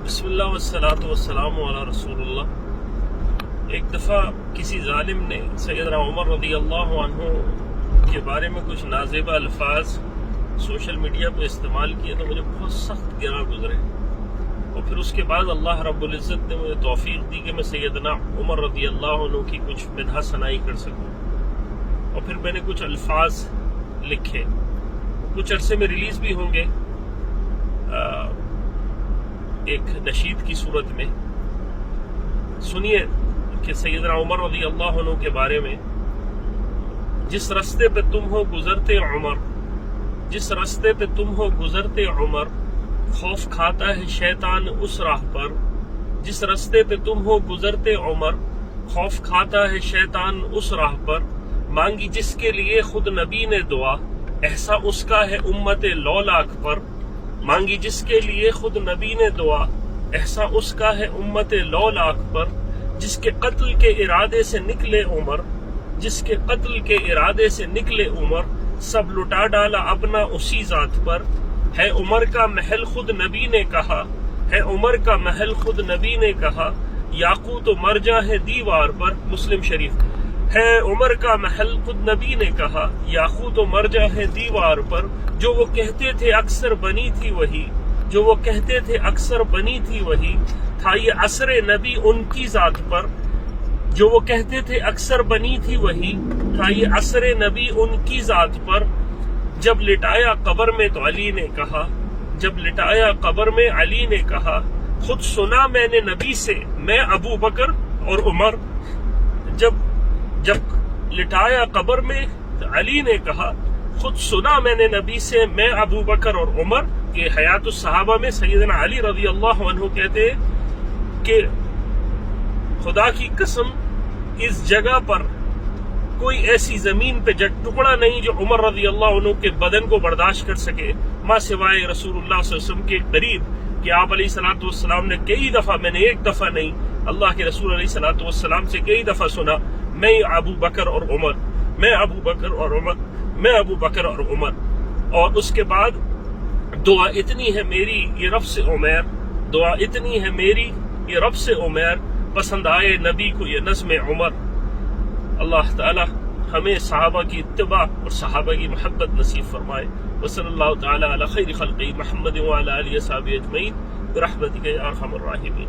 بسم اللہ والصلاة والسلام علی رسول اللہ۔ ایک دفعہ کسی ظالم نے سیدنا عمر رضی اللہ عنہ کے بارے میں کچھ نازیبہ الفاظ سوشل میڈیا پہ استعمال کیے تو مجھے بہت سخت گرا گزرے، اور پھر اس کے بعد اللہ رب العزت نے مجھے توفیق دی کہ میں سیدنا عمر رضی اللہ عنہ کی کچھ مدح ثنائی کر سکوں، اور پھر میں نے کچھ الفاظ لکھے، کچھ عرصے میں ریلیز بھی ہوں گے ایک نشید کی صورت میں۔ سنیے کہ سیدنا عمر رضی اللہ عنہ کے بارے میں: جس رستے پہ تم ہو گزرتے عمر، جس رستے پہ تم ہو گزرتے عمر، خوف کھاتا ہے شیطان اس راہ پر۔ جس رستے پہ تم ہو گزرتے عمر، خوف کھاتا ہے شیطان اس راہ پر۔ مانگی جس کے لیے خود نبی نے دعا، احسا اس کا ہے امت لولاک پر۔ مانگی جس کے لیے خود نبی نے دعا، احسا اس کا ہے امت لولاک پر۔ جس کے قتل کے ارادے سے نکلے عمر، جس کے قتل کے ارادے سے نکلے عمر، سب لٹا ڈالا اپنا اسی ذات پر۔ ہے عمر کا محل خود نبی نے کہا، ہے عمر کا محل خود نبی نے کہا، یاقوت و مرجان ہے دیوار پر۔ مسلم شریف۔ ہے عمر کا محل خود نبی نے کہا، یاقوت و مرجان ہے دیوار پر۔ جو وہ کہتے تھے اکثر بنی تھی وہی، جو وہ کہتے تھے اکثر بنی تھی وہی، تھا یہ عصر نبی ان کی ذات پر۔ جو وہ کہتے تھے اکثر بنی تھی وہی، تھا یہ عصر نبی ان کی ذات پر۔ جب لٹایا قبر میں تو علی نے کہا، جب لٹایا قبر میں علی نے کہا، خود سنا میں نے نبی سے میں ابو بکر اور عمر۔ جب لٹایا قبر میں تو علی نے کہا، خود سنا میں نے نبی سے میں ابو بکر اور عمر۔ کہ حیات الصحابہ میں سیدنا علی رضی اللہ عنہ کہتے کہ خدا کی قسم اس جگہ پر کوئی ایسی زمین پہ ٹکڑا نہیں جو عمر رضی اللہ عنہ کے بدن کو برداشت کر سکے، ماں سوائے رسول اللہ صلی اللہ علیہ وسلم کے قریب، کہ آپ علیہ الصلوۃ والسلام نے کئی دفعہ، میں نے ایک دفعہ نہیں، اللہ کے رسول علیہ الصلوۃ والسلام سے کئی دفعہ سنا، میں ابو بکر اور عمر، میں ابو بکر اور عمر، میں ابو بکر اور عمر۔ اور اس کے بعد دعا اتنی ہے میری یہ رب سے عمیر، دعا اتنی ہے میری یہ رب سے عمیر، پسند آئے نبی کو یہ نظم عمر۔ اللہ تعالی ہمیں صحابہ کی اتباع اور صحابہ کی محبت نصیب فرمائے۔ وصلی اللہ تعالی علی خیر خلقہ محمد وعلی آلہ وصحبہ اجمعین برحمتک یا ارحم الراحمین۔